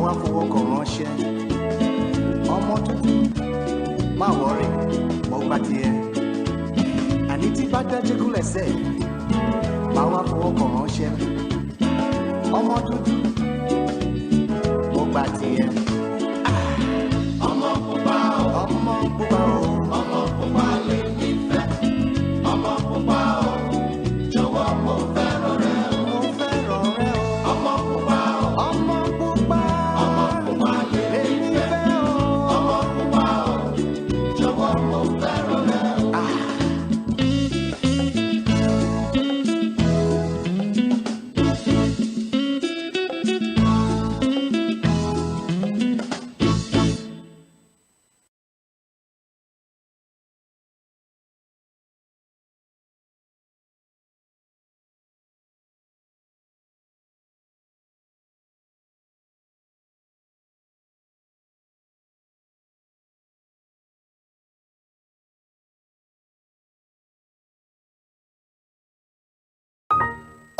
wá fowó kan ránṣẹ́. Ọmọ tuntun, má wọrí, mo gbà tiẹ̀. Àní tí bá dájú kúlẹ̀ sẹ́, má wá fowó kan ránṣẹ́. Ọmọ tuntun, mo gbà tiẹ̀. Ọmọ pupa o, Ọmọ pupa o, ọmọ pupa lè nífẹ̀ẹ́. Ọmọ pupa o, jọ̀wọ́ mo fẹ́ràn rẹ o. mo fẹ́ràn rẹ o. Ọmọ pupa o, Ọmọ pupa, ọmọ pupa lè lè nífẹ̀ẹ́. nífẹ̀ẹ́ o. Ọmọ pupa o, jọ̀wọ́ mo fẹ́ràn rẹ o.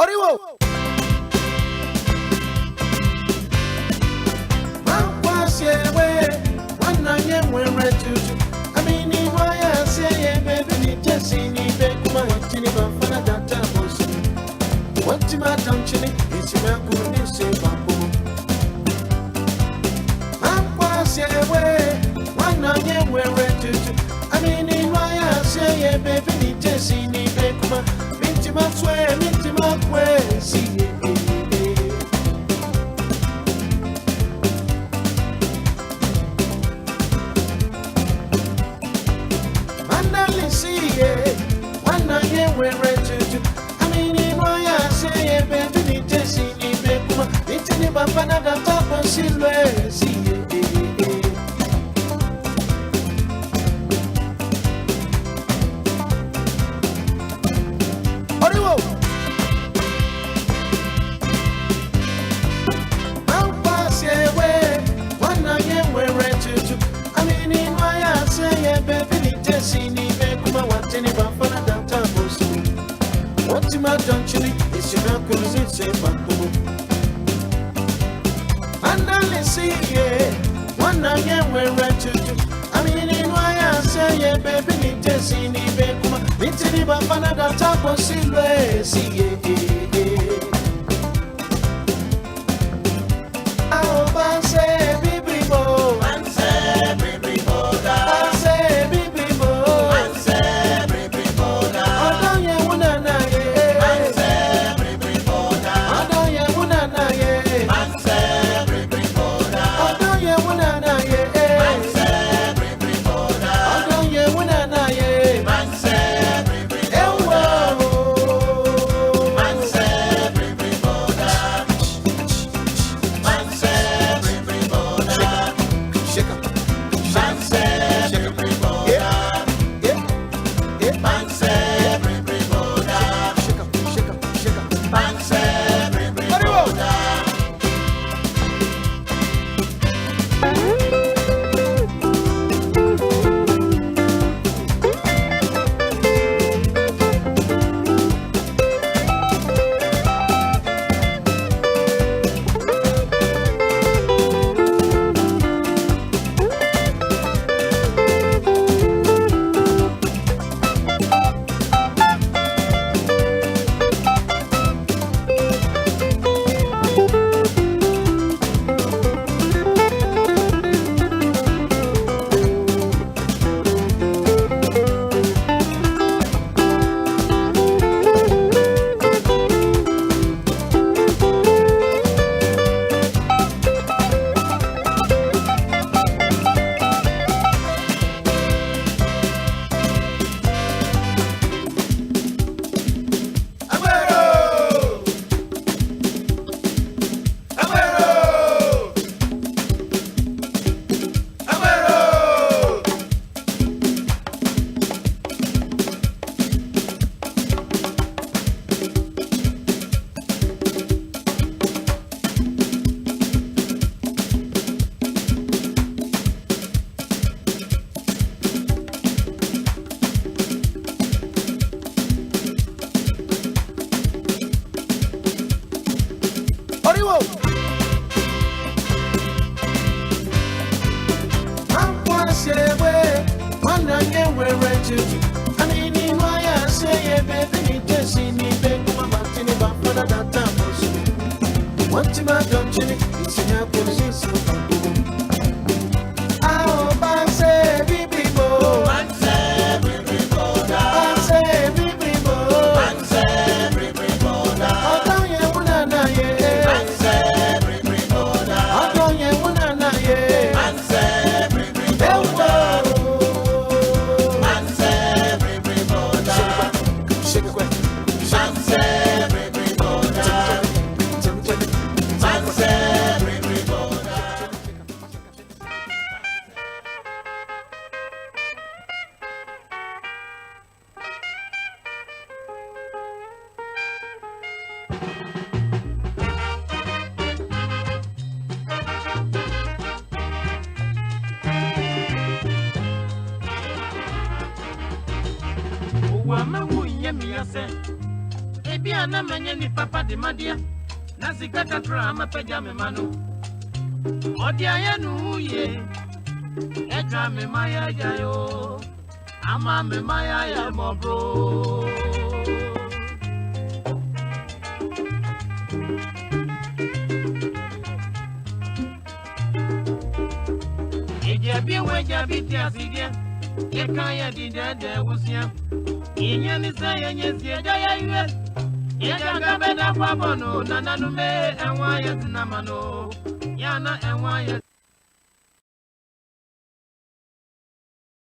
Oriwo! Oriwo!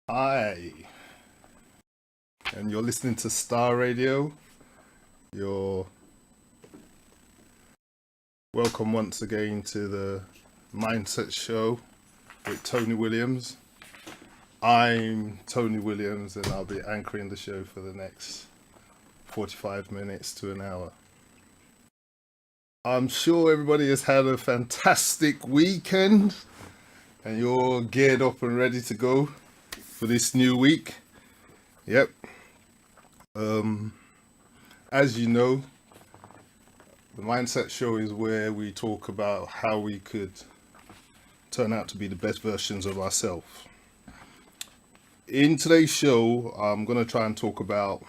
Hi, and you're listening to Starr Radio. You're welcome once again to the Mindset Show with Tony Williams. I'm Tony Williams, and I'll be anchoring the show for the next 45 minutes to an hour. I'm sure everybody has had a fantastic weekend, and you're geared up and ready to go for this new week. Yep. As you know, the Mindset Show is where we talk about how we could turn out to be the best versions of ourselves. In today's show, I'm going to try and talk about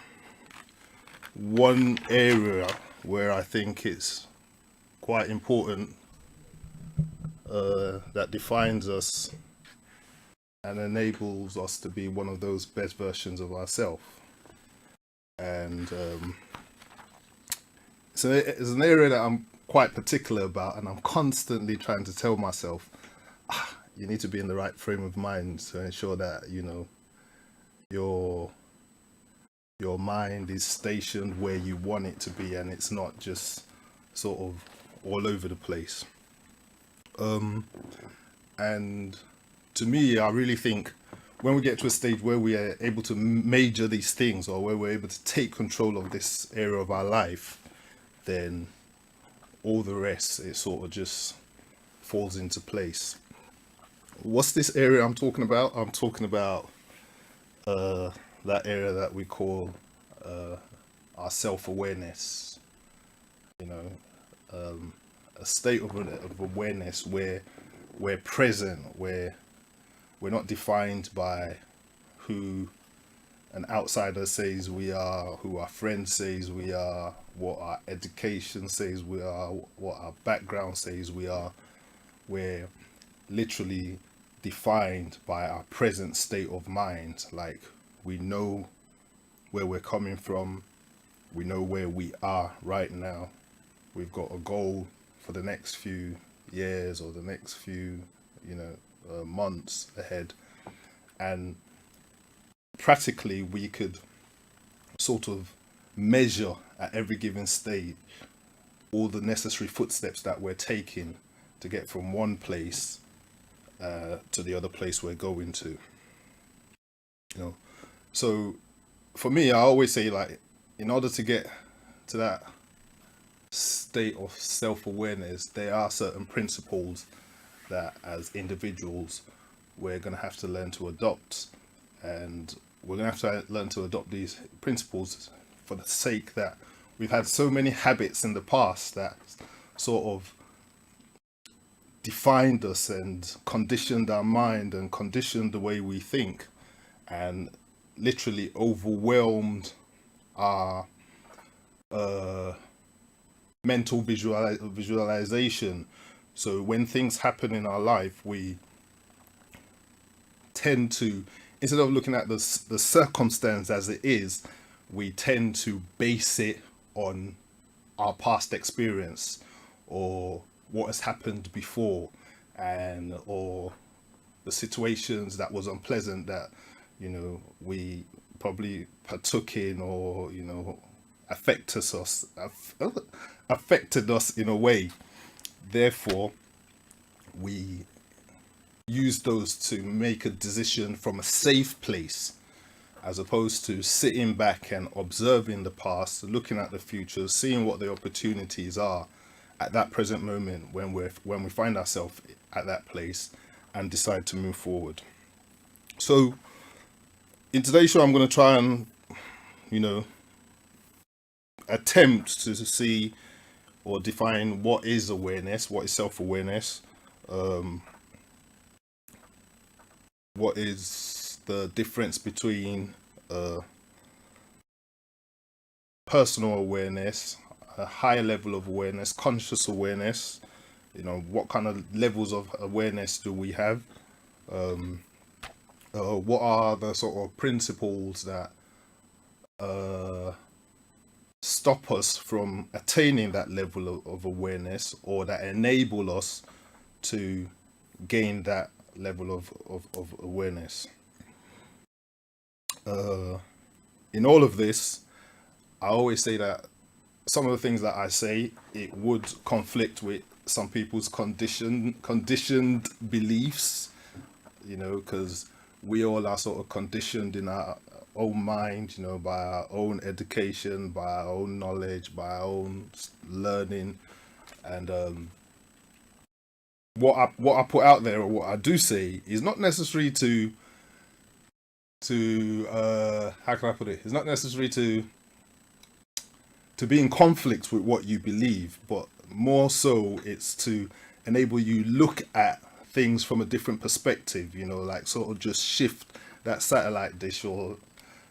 one area where I think it's quite important, that defines us and enables us to be one of those best versions of ourselves. And so it's an area that I'm quite particular about, and I'm constantly trying to tell myself, you need to be in the right frame of mind to ensure that, you know, your mind is stationed where you want it to be, and it's not just sort of all over the place. And to me, I really think when we get to a stage where we are able to major these things, or where we're able to take control of this area of our life, then all the rest, it sort of just falls into place. What's this area I'm talking about? I'm talking about that area that we call our self-awareness. You know, a state of awareness where we're present, where we're not defined by who an outsider says we are, who our friend says we are, what our education says we are, what our background says we are. We're literally defined by our present state of mind. Like, we know where we're coming from, we know where we are right now. We've got a goal for the next few years or the next few, months ahead, and practically we could sort of measure at every given stage all the necessary footsteps that we're taking to get from one place to the other place we're going to. So for me, I always say, like, in order to get to that state of self-awareness, there are certain principles that as individuals we're going to have to learn to adopt, and we're going to have to learn to adopt these principles for the sake that we've had so many habits in the past that sort of defined us and conditioned our mind and conditioned the way we think. And literally overwhelmed our mental visualization. So when things happen in our life, we tend to, instead of looking at the circumstance as it is, we tend to base it on our past experience or what has happened before, and or the situations that was unpleasant that, you know, we probably partook in, or, you know, affected us in a way. Therefore, we use those to make a decision from a safe place, as opposed to sitting back and observing the past, looking at the future, seeing what the opportunities are at that present moment when we find ourselves at that place, and decide to move forward. So in today's show, I'm going to try and, you know, attempt to see or define what is awareness, what is self-awareness, what is the difference between personal awareness, a higher level of awareness, conscious awareness. You know, what kind of levels of awareness do we have? What are the sort of principles that stop us from attaining that level of awareness, or that enable us to gain that level of awareness? In all of this, I always say that some of the things that I say, it would conflict with some people's conditioned beliefs, you know, because we all are sort of conditioned in our own mind, you know, by our own education, by our own knowledge, by our own learning. And what I put out there, or what I do say, is not necessary to how can I put it? It's not necessary to be in conflict with what you believe, but more so it's to enable you look at things from a different perspective, you know, like sort of just shift that satellite dish, or,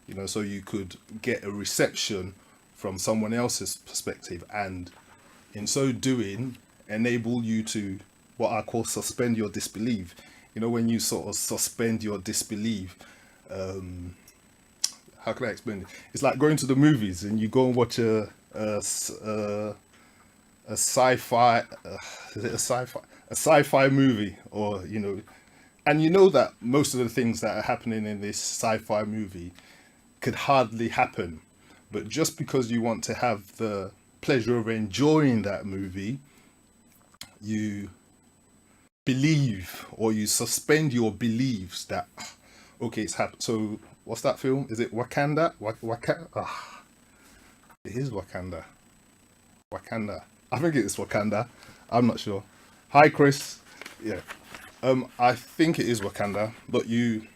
you know, so you could get a reception from someone else's perspective, and in so doing enable you to, what I call, suspend your disbelief. You know, when you sort of suspend your disbelief, how can I explain it? It's like going to the movies and you go and watch a sci-fi, is it a sci-fi movie, or, you know, and you know that most of the things that are happening in this sci-fi movie could hardly happen, but just because you want to have the pleasure of enjoying that movie, you believe, or you suspend your beliefs that, okay, it's happened. So what's that film? Is it Wakanda? It is Wakanda. I think it's Wakanda. I'm not sure. Hi, Chris. Yeah. I think it is Wakanda, but you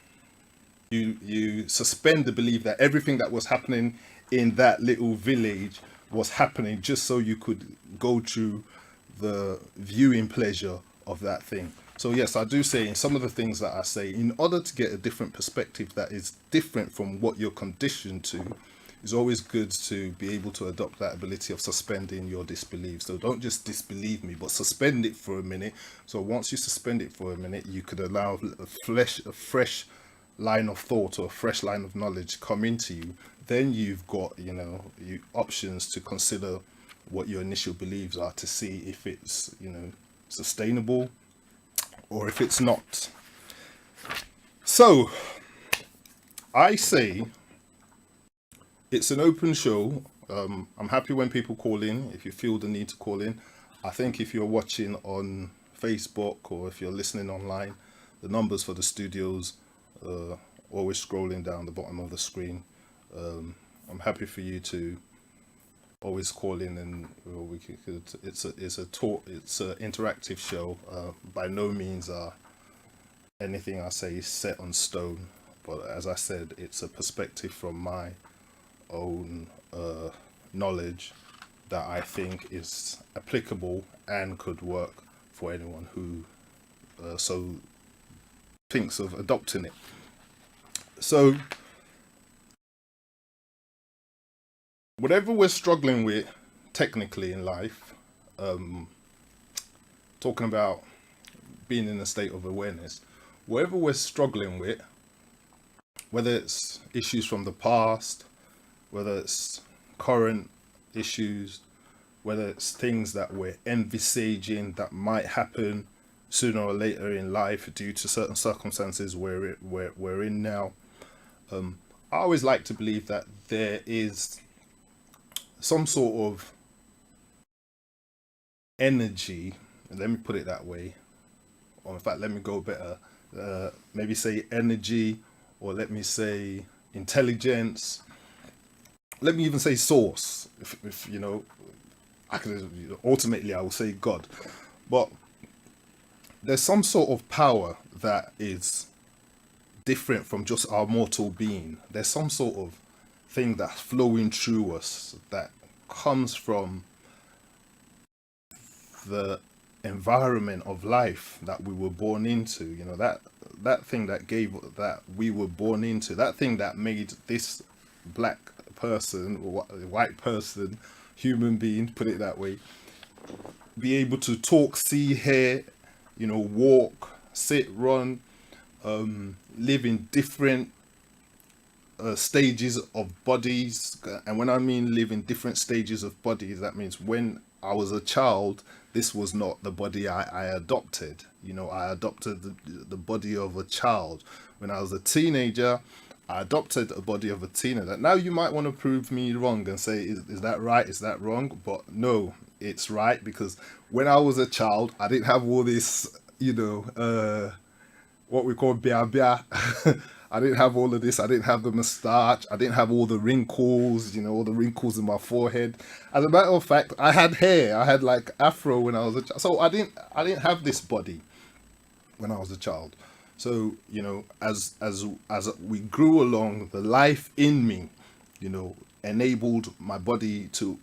suspend the belief that everything that was happening in that little village was happening just so you could go through the viewing pleasure of that thing. So yes, I do say in some of the things that I say, in order to get a different perspective that is different from what you're conditioned to, it's always good to be able to adopt that ability of suspending your disbelief. So don't just disbelieve me, but suspend it for a minute. So once you suspend it for a minute, you could allow a fresh line of thought, or a fresh line of knowledge come into you. Then you've got, you know, options to consider what your initial beliefs are, to see if it's, you know, sustainable or if it's not. So I say it's an open show. I'm happy when people call in, if you feel the need to call in. I think if you're watching on Facebook, or if you're listening online, the numbers for the studios always scrolling down the bottom of the screen. I'm happy for you to always call in, and we could, it's an interactive show. By no means are anything I say is set on stone, but as I said, it's a perspective from my own knowledge that I think is applicable and could work for anyone who so thinks of adopting it. So whatever we're struggling with technically in life, talking about being in a state of awareness, whatever we're struggling with, whether it's issues from the past, whether it's current issues, whether it's things that we're envisaging that might happen sooner or later in life due to certain circumstances we're in now. I always like to believe that there is some sort of energy, let me put it that way, or in fact let me go better, maybe say energy, or let me say intelligence, let me even say source, if you know, I could, ultimately I will say God, but there's some sort of power that is different from just our mortal being. There's some sort of thing that's flowing through us that comes from the environment of life that we were born into. You know, that thing that we were born into, that thing that made this black person, white person, human being, put it that way, be able to talk, see, hear, you know, walk, sit, run, live in different stages of bodies. And when I mean live in different stages of bodies, that means when I was a child, this was not the body I adopted. You know, I adopted the body of a child. When I was a teenager, I adopted a body of a teenager. Now you might want to prove me wrong and say, is that right? Is that wrong? But no, it's right, because when I was a child, I didn't have all this, you know, what we call bia bia. I didn't have all of this. I didn't have the moustache. I didn't have all the wrinkles, you know, all the wrinkles in my forehead. As a matter of fact, I had hair. I had like afro when I was a child. So I didn't have this body when I was a child. So, you know, as we grew along, the life in me, you know, enabled my body to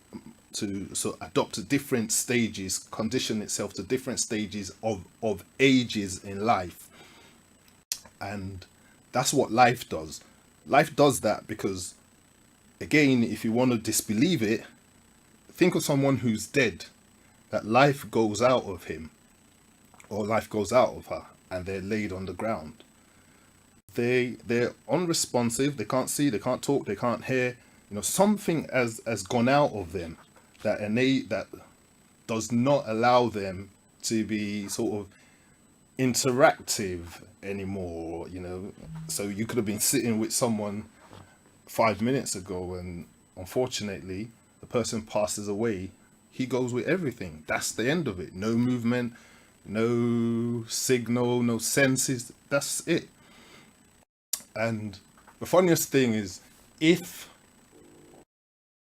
so adopt to different stages, condition itself to different stages of ages in life. And that's what life does. Life does that because, again, if you want to disbelieve it, think of someone who's dead, that life goes out of him or life goes out of her, and they're laid on the ground. They're unresponsive, they can't see, they can't talk, they can't hear. You know, something has gone out of them that does not allow them to be sort of interactive anymore, you know. So you could have been sitting with someone 5 minutes ago, and unfortunately the person passes away. He goes with everything. That's the end of it. No movement, no signal, no senses. That's it. And the funniest thing is, if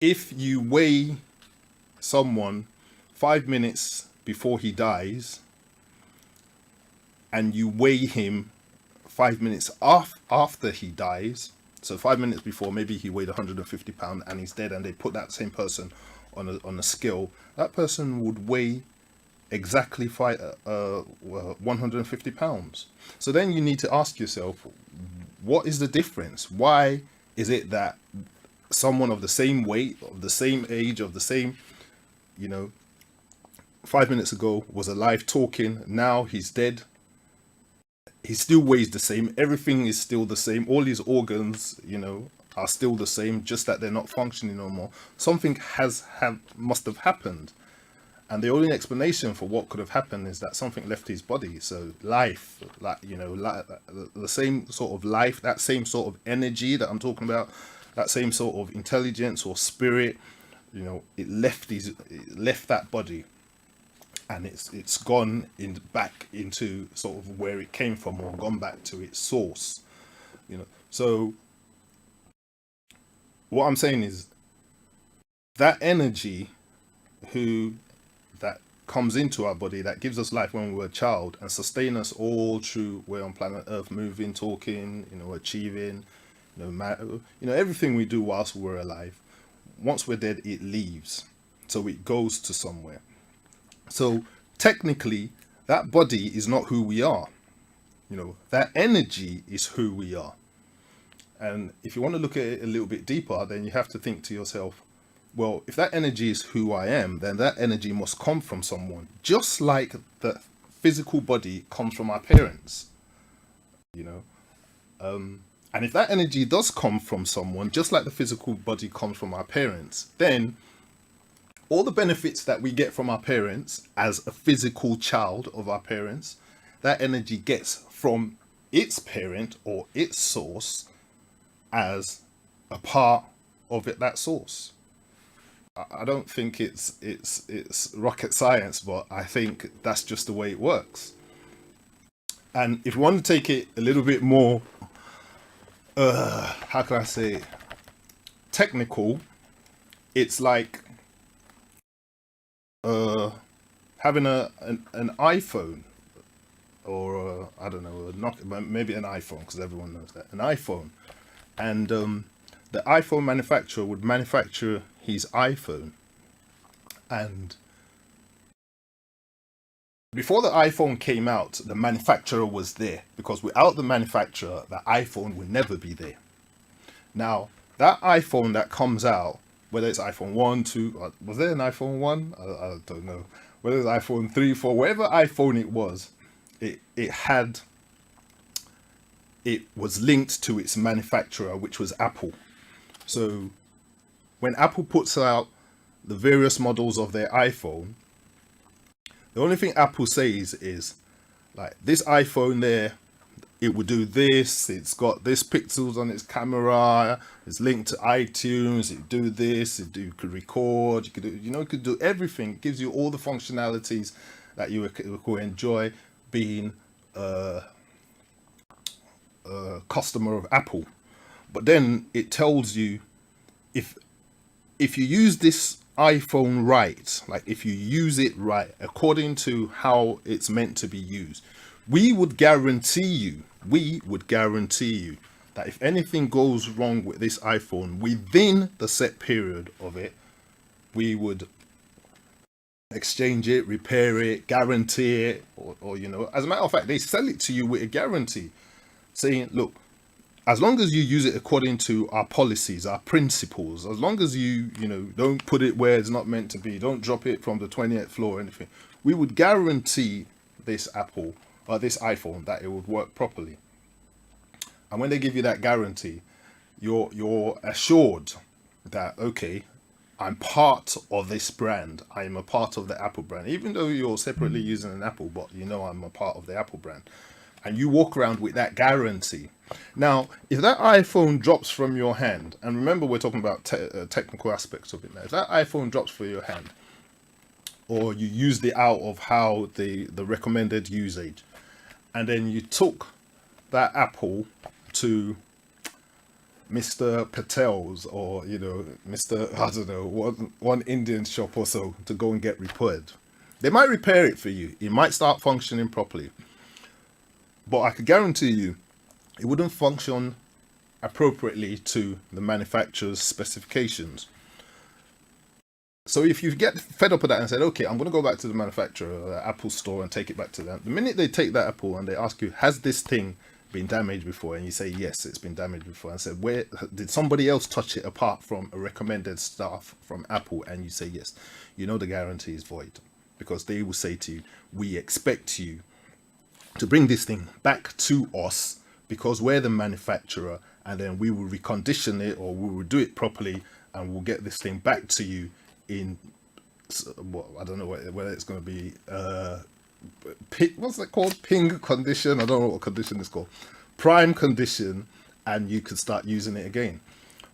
you weigh someone 5 minutes before he dies, and you weigh him 5 minutes after he dies, so 5 minutes before, maybe he weighed 150 pounds and he's dead, and they put that same person on a scale, that person would weigh exactly 150 pounds. So then you need to ask yourself, what is the difference? Why is it that someone of the same weight, of the same age, of the same, you know, 5 minutes ago was alive talking, now he's dead, he still weighs the same, everything is still the same, all his organs, you know, are still the same, just that they're not functioning no more. Something must have happened. And the only explanation for what could have happened is that something left his body. So life, like, you know, like the same sort of life, that same sort of energy that I'm talking about, that same sort of intelligence or spirit, you know, it left that body, and it's gone back into sort of where it came from, or gone back to its source, you know. So what I'm saying is that energy that comes into our body, that gives us life when we were a child and sustain us all through we're on planet Earth, moving, talking, you know, achieving, you know, everything we do whilst we're alive. Once we're dead, it leaves, so it goes to somewhere. So technically, that body is not who we are. You know, that energy is who we are. And if you want to look at it a little bit deeper, then you have to think to yourself, Well, if that energy is who I am, then that energy must come from someone, just like the physical body comes from our parents, you know. And if that energy does come from someone, just like the physical body comes from our parents, then all the benefits that we get from our parents as a physical child of our parents, that energy gets from its parent or its source as a part of it, that source. I don't think it's rocket science, but I think that's just the way it works. And if you want to take it a little bit more, how can I say it, technical, it's like having an iPhone or I don't know, not maybe an iPhone, because everyone knows that an iPhone, and the iPhone manufacturer would manufacture his iPhone, and before the iPhone came out, the manufacturer was there, because without the manufacturer, the iPhone would never be there. Now, that iPhone that comes out, whether it's iPhone 1, 2, was there an iPhone 1? I don't know. Whether it's iPhone 3, 4, whatever iPhone it was, it was linked to its manufacturer, which was Apple. So when Apple puts out the various models of their iPhone, the only thing Apple says is, like, this iPhone there, it will do this, it's got this pixels on its camera, it's linked to iTunes, it do this, you could record, you could do, it could do everything. It gives you all the functionalities that you could enjoy being a customer of Apple. But then it tells you, if you use this iPhone right, like if you use it right according to how it's meant to be used, we would guarantee you that if anything goes wrong with this iPhone within the set period of it, we would exchange it, repair it, guarantee it, or as a matter of fact, they sell it to you with a guarantee saying, look, as long as you use it according to our policies, our principles, as long as you don't put it where it's not meant to be, don't drop it from the 20th floor or anything, we would guarantee this Apple or this iPhone that it would work properly. And when they give you that guarantee, you're assured that, okay, I'm part of this brand. I'm a part of the Apple brand, even though you're separately using an Apple, but I'm a part of the Apple brand. And you walk around with that guarantee. Now, if that iPhone drops from your hand, and remember we're talking about technical aspects of it now, if that iPhone drops from your hand, or you used it out of how the recommended usage, and then you took that Apple to Mr. Patel's, or Mr. I don't know, one Indian shop or so, to go and get repaired, they might repair it for you. It might start functioning properly. But I could guarantee you, it wouldn't function appropriately to the manufacturer's specifications. So if you get fed up with that and said, okay, I'm going to go back to the manufacturer, Apple store, and take it back to them. The minute they take that Apple and they ask you, has this thing been damaged before? And you say, yes, it's been damaged before. And said, where did somebody else touch it apart from a recommended staff from Apple? And you say, yes, the guarantee is void, because they will say to you, we expect you to bring this thing back to us because we're the manufacturer, and then we will recondition it, or we will do it properly, and we'll get this thing back to you in I don't know whether it's going to be what's it called, ping condition, I don't know what condition it's called, prime condition, and you could start using it again.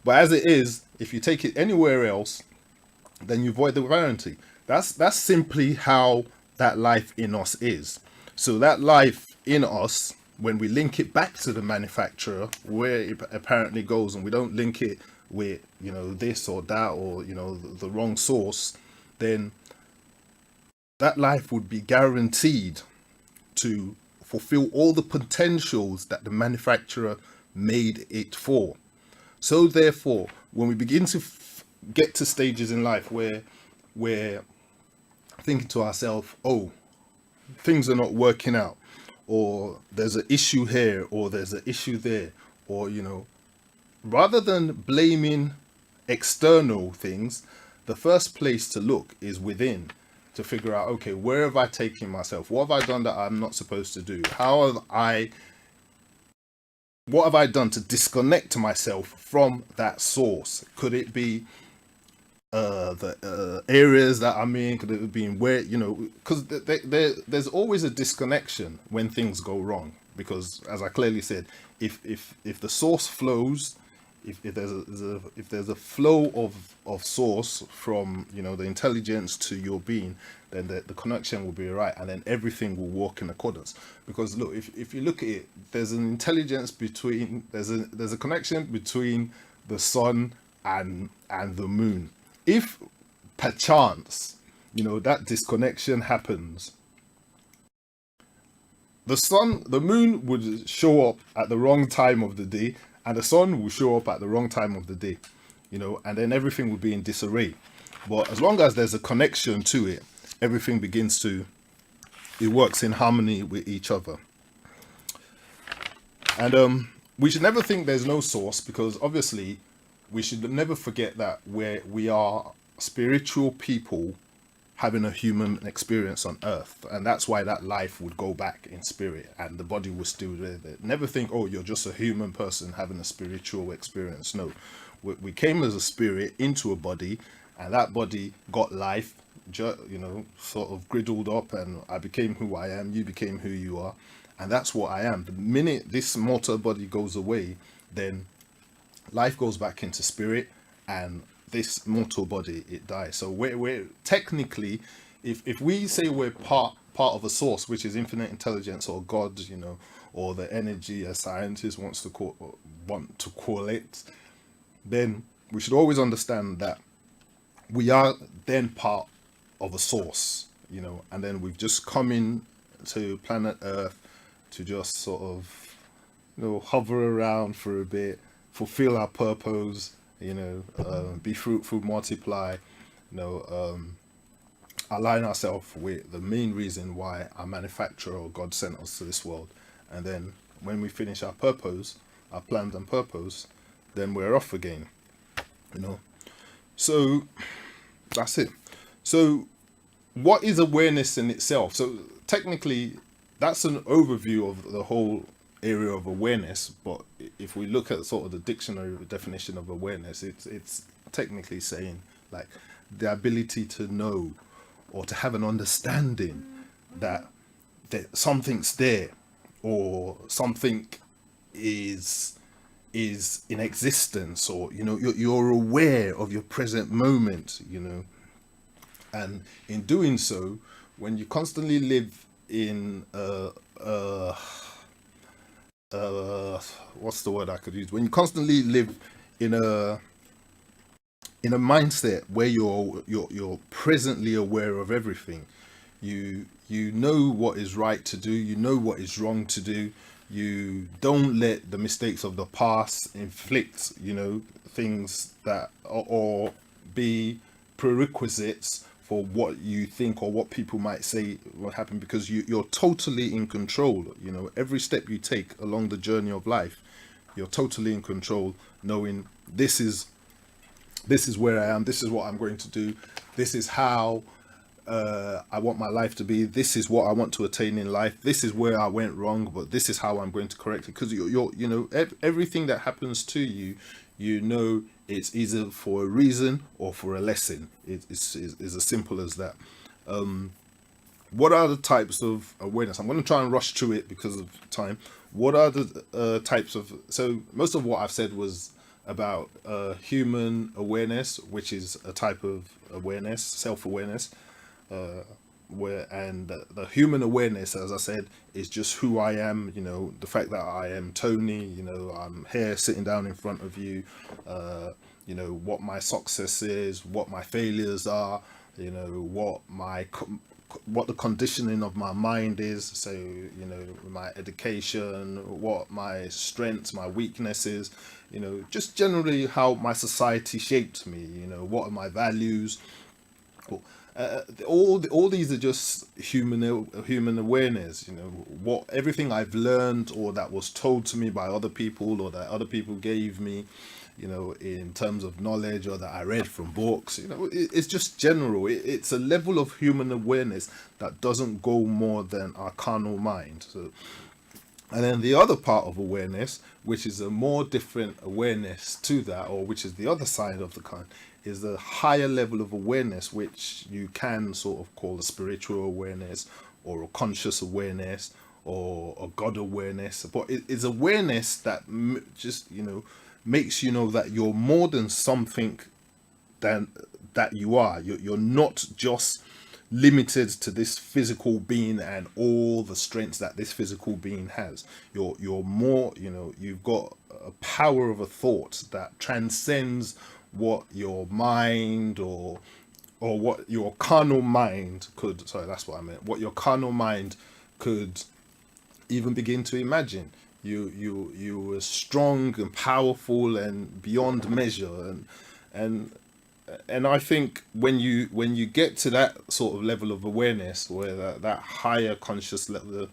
But as it is, if you take it anywhere else, then you void the warranty. That's simply how that life in us is. So that life in us, when we link it back to the manufacturer, where it apparently goes, and we don't link it with this or that, or the wrong source, then that life would be guaranteed to fulfill all the potentials that the manufacturer made it for. So therefore, when we begin to get to stages in life where we're thinking to ourselves, oh, things are not working out, or there's an issue here, or there's an issue there, or rather than blaming external things, the first place to look is within, to figure out, okay, where have I taken myself? What have I done that I'm not supposed to do? What have I done to disconnect myself from that source? Could it be the areas that I'm in? Could it be in where, because there's always a disconnection when things go wrong. Because as I clearly said, if the source flows, if there's a flow of source from the intelligence to your being, then the connection will be right, and then everything will work in accordance. Because look, if you look at it, there's an intelligence between, there's a connection between the sun and the moon. If perchance that disconnection happens, the moon would show up at the wrong time of the day, and the sun will show up at the wrong time of the day, and then everything will be in disarray. But as long as there's a connection to it, everything it works in harmony with each other. And we should never think there's no source, because obviously we should never forget that we are spiritual people having a human experience on earth, and that's why that life would go back in spirit and the body was still there. Never think, oh, you're just a human person having a spiritual experience. No, we came as a spirit into a body, and that body got life, sort of griddled up, and I became who I am, you became who you are, and that's what I am. The minute this mortal body goes away, then life goes back into spirit, and this mortal body, it dies. So we're technically, if we say we're part of a source, which is infinite intelligence or God, or the energy as scientists want to call it, then we should always understand that we are then part of a source, and then we've just come in to planet Earth to just sort of hover around for a bit, fulfill our purpose, be fruitful, multiply, align ourselves with the main reason why our manufacturer or God sent us to this world. And then when we finish our purpose, our plans and purpose, then we're off again, So that's it. So what is awareness in itself? So technically, that's an overview of the whole area of awareness, but if we look at sort of the dictionary definition of awareness, it's technically saying like the ability to know or to have an understanding that something's there, or something is in existence, or you're aware of your present moment, and in doing so, when you constantly live in what's the word I could use? When you constantly live in a mindset where you're presently aware of everything, you know what is right to do, you know what is wrong to do, you don't let the mistakes of the past inflict things that or be prerequisites for what you think or what people might say will happen, because you're totally in control. Every step you take along the journey of life, you're totally in control, knowing this is where I am, this is what I'm going to do, this is how I want my life to be, this is what I want to attain in life, this is where I went wrong, but this is how I'm going to correct it. Because everything that happens to you, it's either for a reason or for a lesson. It's as simple as that. What are the types of awareness? I'm going to try and rush through it because of time. What are the types of... So most of what I've said was about human awareness, which is a type of awareness, self-awareness. The human awareness, as I said, is just who I am, the fact that I am Tony, I'm here sitting down in front of you, what my success is, what my failures are, what the conditioning of my mind is, so my education, what my strengths, my weaknesses, just generally how my society shaped me, what are my values. All these are just human awareness, what everything I've learned or that was told to me by other people or that other people gave me, you know, in terms of knowledge or that I read from books. You know, it's just general. It's a level of human awareness that doesn't go more than our carnal mind. So, and then the other part of awareness, which is a more different awareness to that, or which is the other side of the coin, is the higher level of awareness, which you can sort of call a spiritual awareness or a conscious awareness or a God awareness. But it is awareness that just, you know, makes you know that you're more than something than that you are. You're not just limited to this physical being and all the strengths that this physical being has. You're more, you know, you've got a power of a thought that transcends what your mind or what your carnal mind could, sorry, that's what I meant, what your carnal mind could even begin to imagine. You were strong and powerful and beyond measure, and and I think when you get to that sort of level of awareness, where that higher conscious level,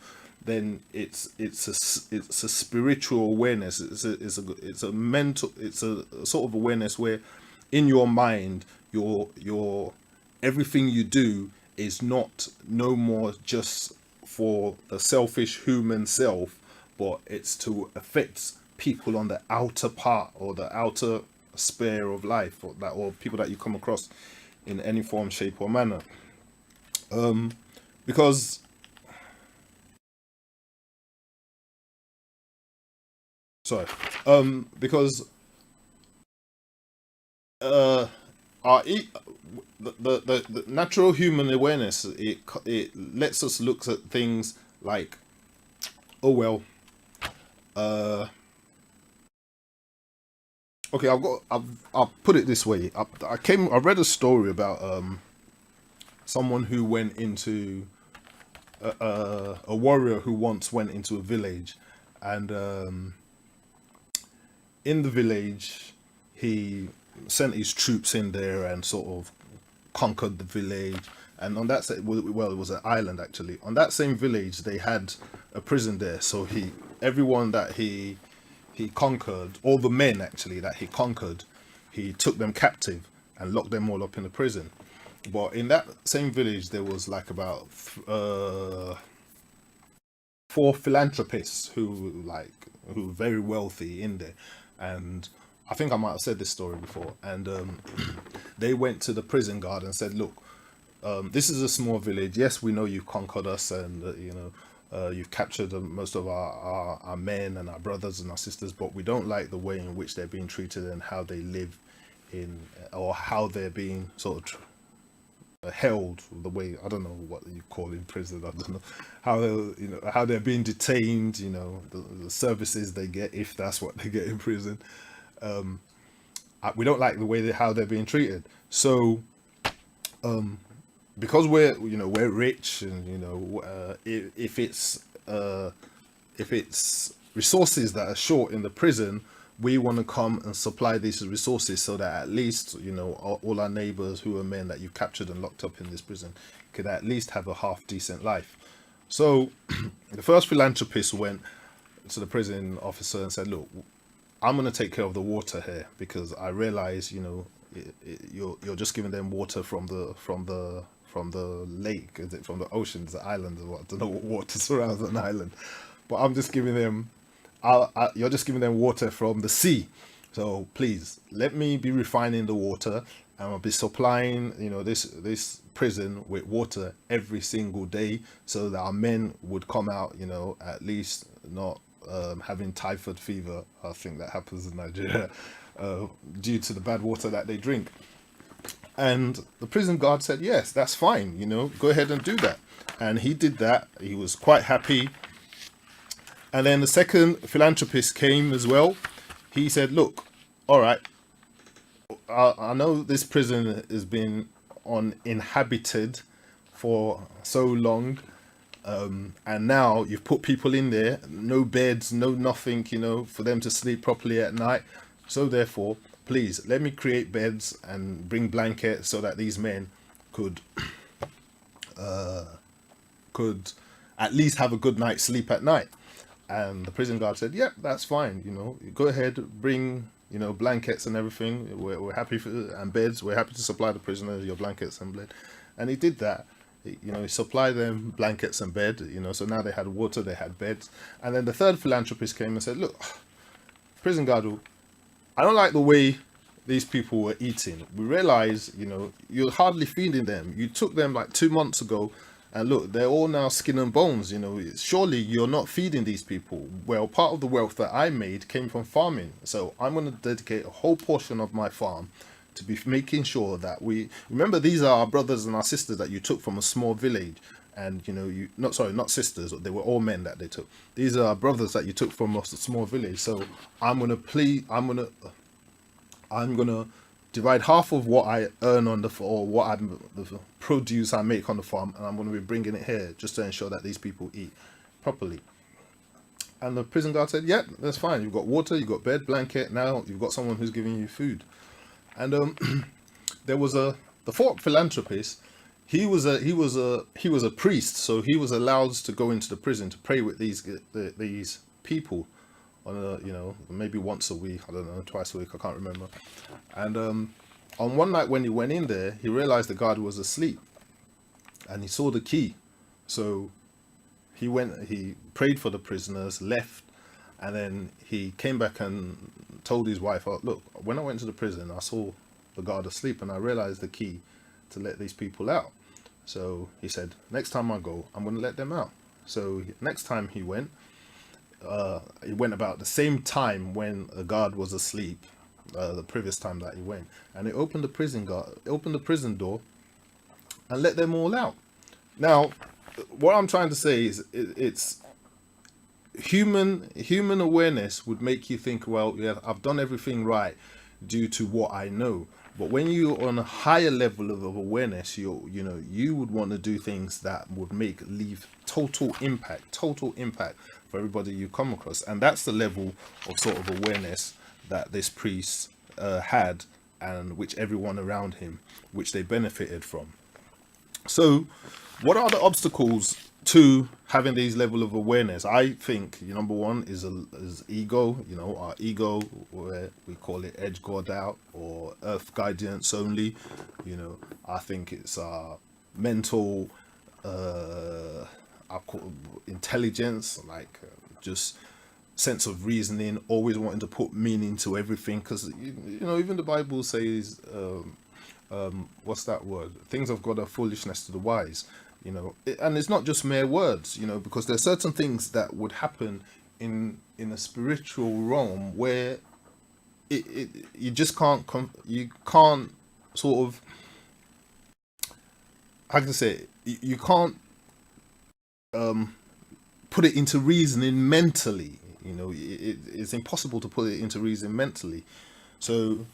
then it's a spiritual awareness. It's a mental, it's a sort of awareness where in your mind your everything you do is not no more just for the selfish human self, but it's to affect people on the outer part or the outer sphere of life, or that, or people that you come across in any form, shape, or manner. Because sorry, because uh, our the natural human awareness, it lets us look at things like, oh well, uh okay, I'll put it this way. I read a story about someone who went into a warrior who once went into a village, and in the village he sent his troops in there and sort of conquered the village. And on that well, it was an island actually. On that same village they had a prison there, so everyone that he conquered, all the men actually that he conquered, he took them captive and locked them all up in the prison. But in that same village there was like about 4 philanthropists who were very wealthy in there. And I think I might have said this story before. And they went to the prison guard and said, look, this is a small village. Yes, we know you've conquered us, and you've captured most of our men and our brothers and our sisters, but we don't like the way in which they're being treated and how they live in, or how they're being sort of held, the way, I don't know what you call in prison, I don't know how they, how they're being detained, the services they get, if that's what they get in prison. We don't like the way how they're being treated. So because we're rich, and if it's resources that are short in the prison, we want to come and supply these resources so that at least all our neighbors who are men that you've captured and locked up in this prison could at least have a half decent life. So the first philanthropist went to the prison officer and said, look, I'm going to take care of the water here, because I realize you're just giving them water from the lake, is it from the oceans, the islands, or what? I don't know what water surrounds an island, but I'm just giving them, you're just giving them water from the sea. So please let me be refining the water, and I'll be supplying this prison with water every single day, so that our men would come out at least not having typhoid fever. I think that happens in Nigeria due to the bad water that they drink. And the prison guard said, yes, that's fine, go ahead and do that. And he did that. He was quite happy. And then the second philanthropist came as well. He said, look, all right, I know this prison has been uninhabited for so long, and now you've put people in there, no beds, no nothing, for them to sleep properly at night. So therefore, please let me create beds and bring blankets so that these men could at least have a good night's sleep at night. And the prison guard said, yeah, that's fine, go ahead, bring you know, blankets and everything. We're happy for, and beds. We're happy to supply the prisoners your blankets and bed. And he did that. He supplied them blankets and bed. So now they had water, they had beds. And then the third philanthropist came and said, "Look, prison guard, I don't like the way these people were eating. We realize, you're hardly feeding them. You took them like 2 months ago, and look, they're all now skin and bones. Surely you're not feeding these people. Well, part of the wealth that I made came from farming. So I'm going to dedicate a whole portion of my farm to be making sure that we remember these are our brothers and our sisters that you took from a small village." And not sisters, they were all men that they took. These are our brothers that you took from a small village. So I'm gonna divide half of what I earn on the produce I make on the farm, and I'm gonna be bringing it here just to ensure that these people eat properly. And the prison guard said, "Yeah, that's fine. You've got water, you've got bed, blanket. Now you've got someone who's giving you food." And there was the fourth philanthropist. He was a priest, so he was allowed to go into the prison to pray with these people on maybe once a week, I don't know, twice a week, I can't remember. And on one night when he went in there, he realized the guard was asleep, and he saw the key. So he prayed for the prisoners, left, and then he came back and told his wife, "Oh, look, when I went to the prison, I saw the guard asleep, and I realized the key to let these people out." So he said, "Next time I go, I'm going to let them out." So next time he went about the same time when the guard was asleep, the previous time that he went, and he opened the prison door and let them all out. Now, what I'm trying to say is it's human awareness would make you think, well, yeah, I've done everything right due to what I know. But when you're on a higher level of awareness, you would want to do things that would leave total impact for everybody you come across. And that's the level of sort of awareness that this priest had, and which everyone around him, which they benefited from. So what are the obstacles to having these level of awareness? I think number one is ego. Our ego, where we call it edge God out or earth guidance only. I think it's our mental intelligence, like just sense of reasoning, always wanting to put meaning to everything, because even the Bible says what's that word? Things of God are foolishness to the wise. And it's not just mere words, because there's certain things that would happen in a spiritual realm where you just can't sort of, how can I say it? You can't put it into reasoning mentally. It's impossible to put it into reasoning mentally. So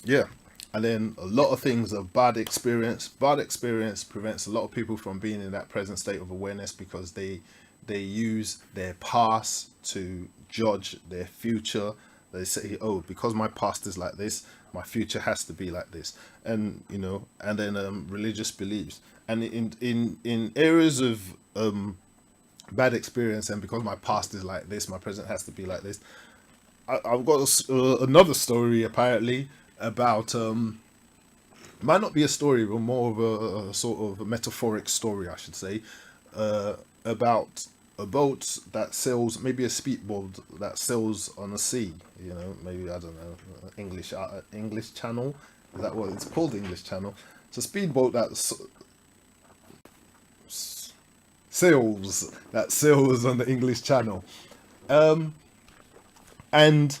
yeah. And then a lot of things are bad experience. Bad experience prevents a lot of people from being in that present state of awareness, because they use their past to judge their future. They say, "Oh, because my past is like this, my future has to be like this." And and then religious beliefs. And in areas of bad experience, and because my past is like this, my present has to be like this. I've got another story apparently about might not be a story, but more of a sort of a metaphoric story, I should say, about a boat that sails, maybe a speedboat that sails on the sea. Maybe, I don't know, English Channel. Is that what it's called? English Channel. It's a speedboat that sails on the English Channel, and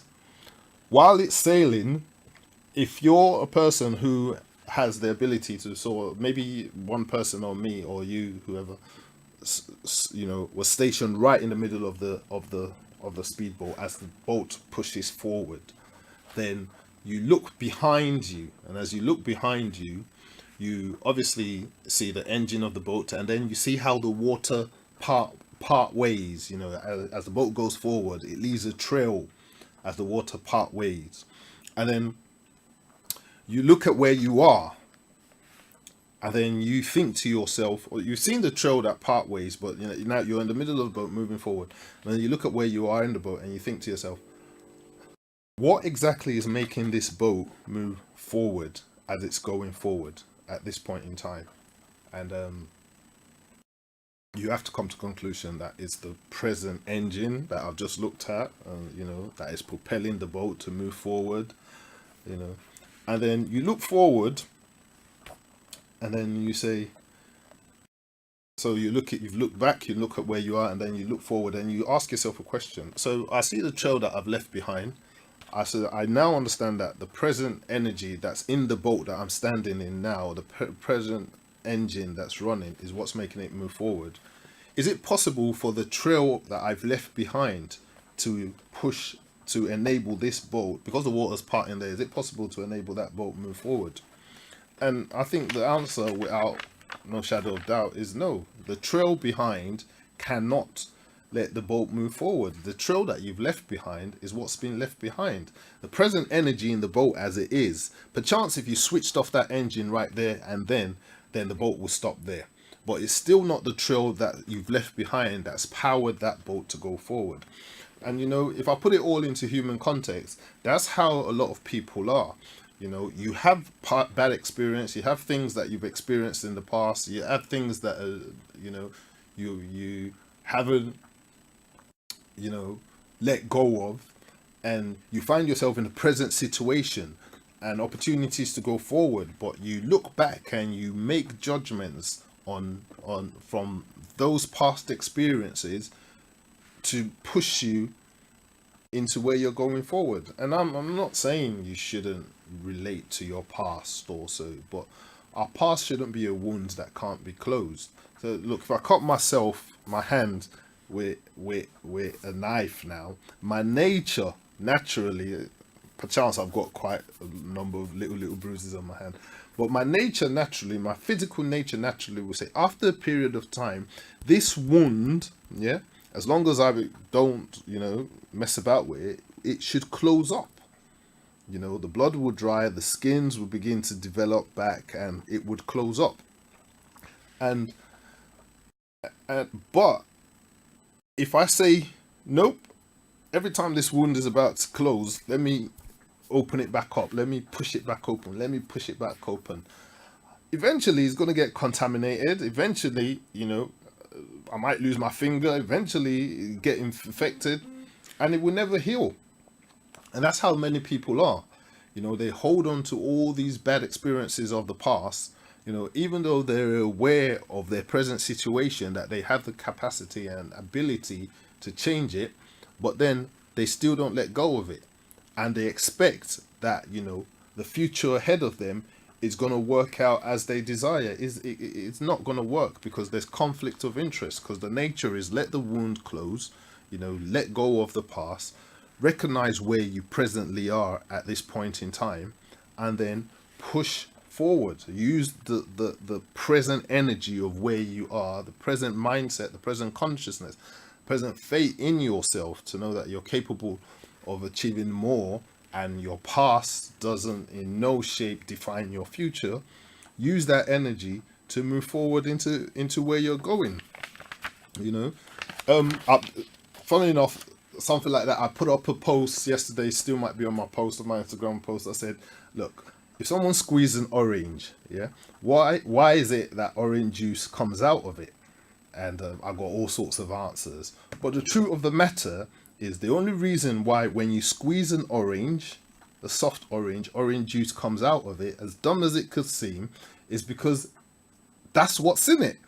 while it's sailing, if you're a person who has the ability to sort of, maybe one person or me or you, whoever, was stationed right in the middle of the speedboat as the boat pushes forward, then you look behind you, and as you look behind you, you obviously see the engine of the boat, and then you see how the water part ways. As the boat goes forward, it leaves a trail as the water part ways, and then you look at where you are, and then you think to yourself, or you've seen the trail that part ways, but now you're in the middle of the boat moving forward, and then you look at where you are in the boat and you think to yourself, what exactly is making this boat move forward as it's going forward at this point in time? And you have to come to conclusion that it's the present engine that I've just looked at, that is propelling the boat to move forward, and then you look forward, and then you say, so you've looked back, you look at where you are, and then you look forward and you ask yourself a question. So I see the trail that I've left behind. I now understand that the present energy that's in the boat that I'm standing in now, the present engine that's running, is what's making it move forward. Is it possible for the trail that I've left behind to push, to enable this boat, because the water's parting there, is it possible to enable that boat move forward? And I think the answer, without no shadow of doubt, is no. The trail behind cannot let the boat move forward. The trail that you've left behind is what's been left behind. The present energy in the boat as it is, perchance if you switched off that engine right there and then the boat will stop there. But it's still not the trail that you've left behind that's powered that boat to go forward. And if I put it all into human context, that's how a lot of people are. You have bad experience, you have things that you've experienced in the past, you have things that you haven't let go of, and you find yourself in the present situation and opportunities to go forward, but you look back and you make judgments on from those past experiences to push you into where you're going forward. And I'm not saying you shouldn't relate to your past also, but our past shouldn't be a wound that can't be closed. So look, if I cut my hand with a knife now, my nature naturally, perchance I've got quite a number of little bruises on my hand, but my nature naturally, my physical nature naturally will say, after a period of time, this wound, as long as I don't mess about with it, it should close up. The blood will dry, the skins will begin to develop back, and it would close up. But if I say, nope, every time this wound is about to close, let me open it back up, let me push it back open, let me push it back open, eventually it's going to get contaminated. Eventually, I might lose my finger, eventually get infected, and it will never heal. And that's how many people are. They hold on to all these bad experiences of the past, even though they're aware of their present situation, that they have the capacity and ability to change it, but then they still don't let go of it. And they expect that, the future ahead of them is going to work out as they desire. It's not going to work, because there's conflict of interest, because the nature is let the wound close, let go of the past, recognize where you presently are at this point in time, and then push forward. Use the present energy of where you are, the present mindset, the present consciousness, present faith in yourself, to know that you're capable of achieving more, and your past doesn't in no shape define your future. Use that energy to move forward into where you're going. Funny enough, something like that, I put up a post yesterday, still might be on my post, on my Instagram post. I said, look, if someone squeezes an orange, why is it that orange juice comes out of it? And I got all sorts of answers. But the truth of the matter is, the only reason why when you squeeze an orange, the soft orange juice comes out of it, as dumb as it could seem, is because that's what's in it.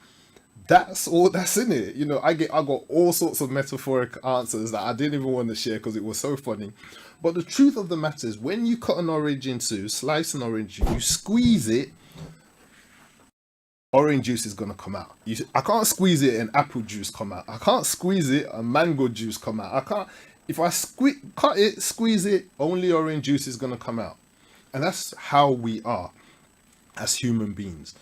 That's all that's in it. I got all sorts of metaphoric answers that I didn't even want to share because it was so funny. But the truth of the matter is, when you cut an orange slice an orange, you squeeze it, orange juice is going to come out. I can't squeeze it and apple juice come out. I can't squeeze it and mango juice come out. I can't. If I squeeze it, only orange juice is going to come out. And that's how we are as human beings.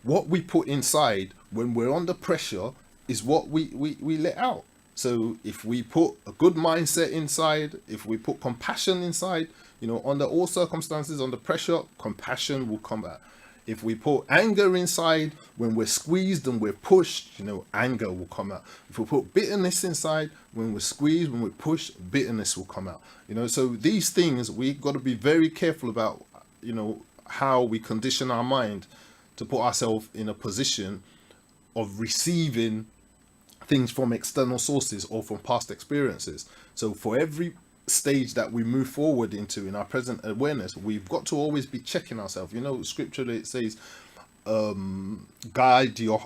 What we put inside when we're under pressure is what we let out. So if we put a good mindset inside, if we put compassion inside, under all circumstances, under pressure, compassion will come out. If we put anger inside, when we're squeezed and we're pushed, anger will come out. If we put bitterness inside, when we're squeezed, when we're pushed, bitterness will come out. So these things, we've got to be very careful about, how we condition our mind to put ourselves in a position of receiving things from external sources or from past experiences. So for every stage that we move forward into in our present awareness, we've got to always be checking ourselves. Scripturally it says, guide your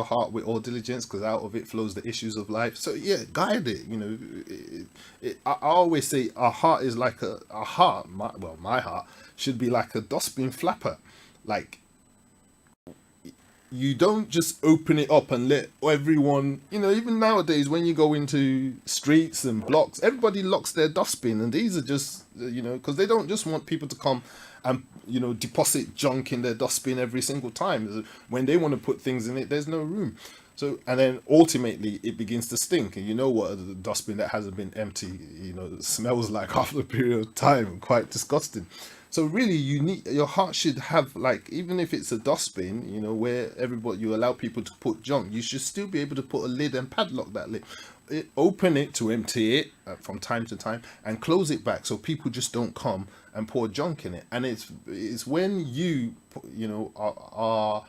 heart with all diligence, because out of it flows the issues of life. So yeah, guide it. I always say our heart is like my heart should be like a dustbin flapper. Like, you don't just open it up and let everyone, even nowadays when you go into streets and blocks, everybody locks their dustbin, and these are just, because they don't just want people to come and, deposit junk in their dustbin every single time. When they want to put things in it, there's no room. So, and then ultimately it begins to stink. And what, a dustbin that hasn't been empty, smells like after a period of time, quite disgusting. So really, your heart should have, like, even if it's a dustbin, where you allow people to put junk, you should still be able to put a lid and padlock that lid. Open it to empty it from time to time, and close it back so people just don't come and pour junk in it. And it's when you are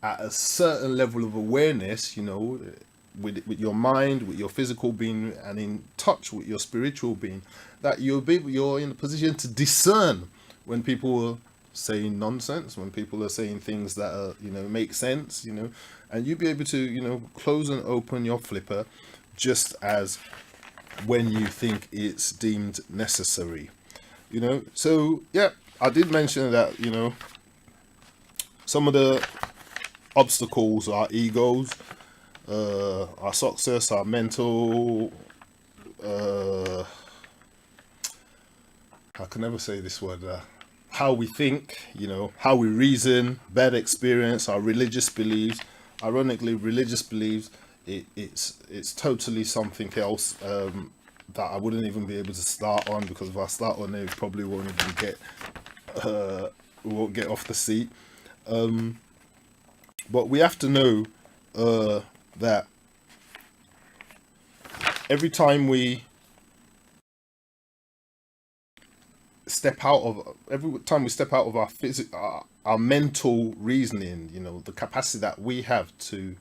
at a certain level of awareness, with your mind, with your physical being, and in touch with your spiritual being, that you're in a position to discern when people are saying nonsense, when people are saying things that are, make sense, and you be able to, close and open your flipper just as when you think it's deemed necessary, So yeah, I did mention that, some of the obstacles are egos, our success, our mental, I can never say this word, how we think, how we reason, bad experience, our religious beliefs. Ironically, religious beliefs, it's totally something else that I wouldn't even be able to start on, because if I start on it, it probably won't even get off the seat. But we have to know that every time we step out of our mental reasoning, the capacity that we have to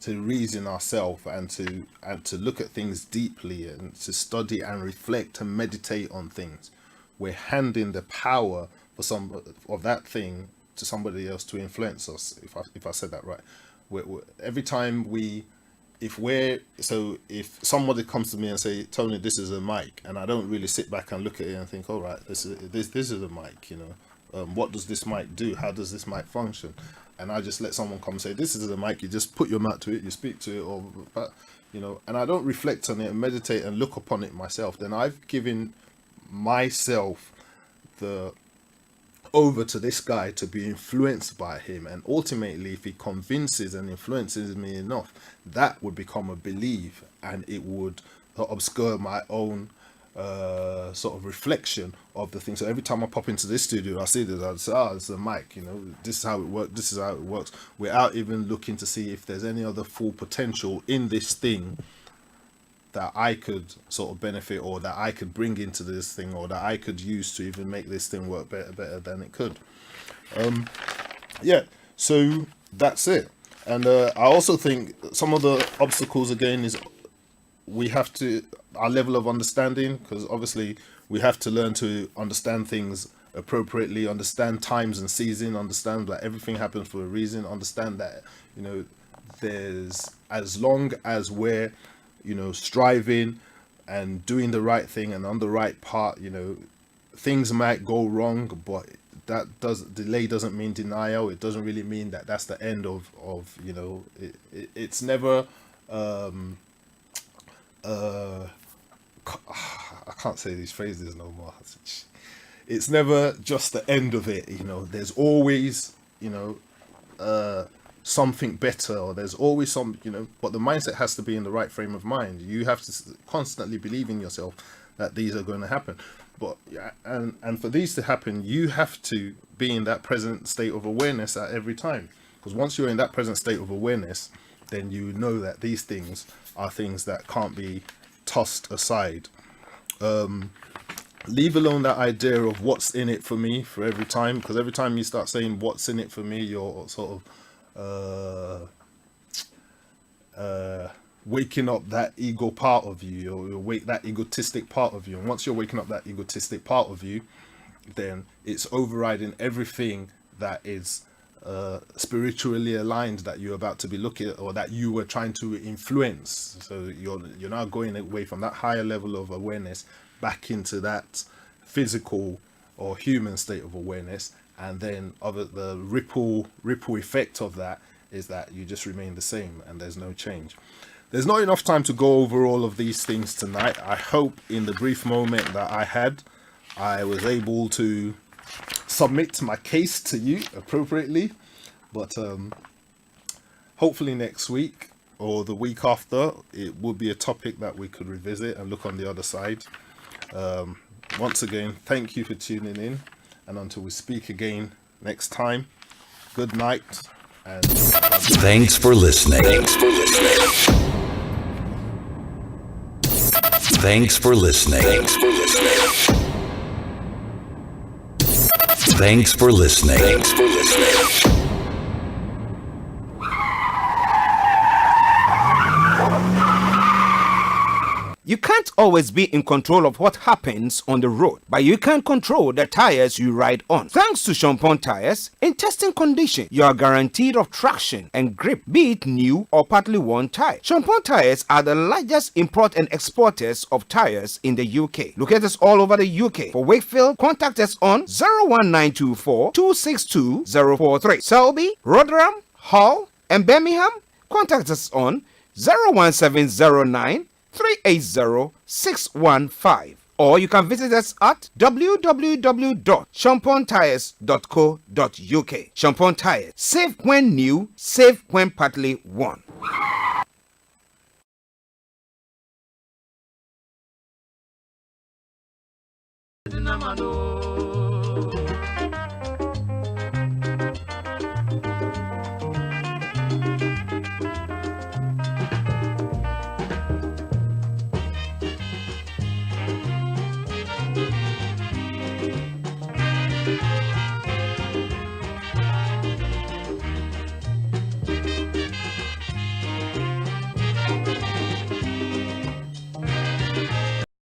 reason ourselves and to look at things deeply and to study and reflect and meditate on things, we're handing the power for some of that thing to somebody else to influence us. If I said that right, every time if somebody comes to me and say, Tony, this is a mic, and I don't really sit back and look at it and think, all right, this is a mic, what does this mic do? How does this mic function? And I just let someone come and say, this is a mic, you just put your mouth to it, you speak to it, and I don't reflect on it and meditate and look upon it myself, then I've given myself over to this guy to be influenced by him. And ultimately, if he convinces and influences me enough, that would become a belief, and it would obscure my own sort of reflection of the thing. So every time I pop into this studio, I see this, I say, it's a mic, this is how it works, without even looking to see if there's any other full potential in this thing that I could sort of benefit, or that I could bring into this thing, or that I could use to even make this thing work better than it could. So that's it. And I also think some of the obstacles again is our level of understanding, because obviously we have to learn to understand things appropriately, understand times and season, understand that everything happens for a reason, understand that there's, as long as we're striving and doing the right thing and on the right part, things might go wrong, but delay doesn't mean denial. It doesn't really mean that that's the end of it's never I can't say these phrases no more. It's never just the end of it. There's always something better, or there's always some, but the mindset has to be in the right frame of mind. You have to constantly believe in yourself that these are going to happen. But and for these to happen, you have to be in that present state of awareness at every time. Because once you're in that present state of awareness, then you know that these things are things that can't be tossed aside. Leave alone that idea of what's in it for me for every time, because every time you start saying what's in it for me, you're sort of waking up that ego part of you, or you wake that egotistic part of you. And once you're waking up that egotistic part of you, then it's overriding everything that is spiritually aligned that you're about to be looking at, or that you were trying to influence. So you're now going away from that higher level of awareness back into that physical or human state of awareness, and then the ripple effect of that is that you just remain the same and there's no change. There's not enough time to go over all of these things tonight. I hope in the brief moment that I had, I was able to submit my case to you appropriately, but hopefully next week or the week after, it will be a topic that we could revisit and look on the other side. Once again, thank you for tuning in, and until we speak again next time, good night, and thanks for listening. Thanks for listening. Thanks for listening. You can't always be in control of what happens on the road, but you can control the tires you ride on. Thanks to Champon Tires, in testing condition, you are guaranteed of traction and grip, be it new or partly worn tire. Champon Tires are the largest import and exporters of tires in the UK. Locate us all over the UK. For Wakefield, contact us on 01924 262 043. Selby, Rotherham, Hull, and Birmingham, contact us on 01709 380-615, or you can visit us at www.champontires.co.uk. Champon Tires, safe when new, safe when partly worn.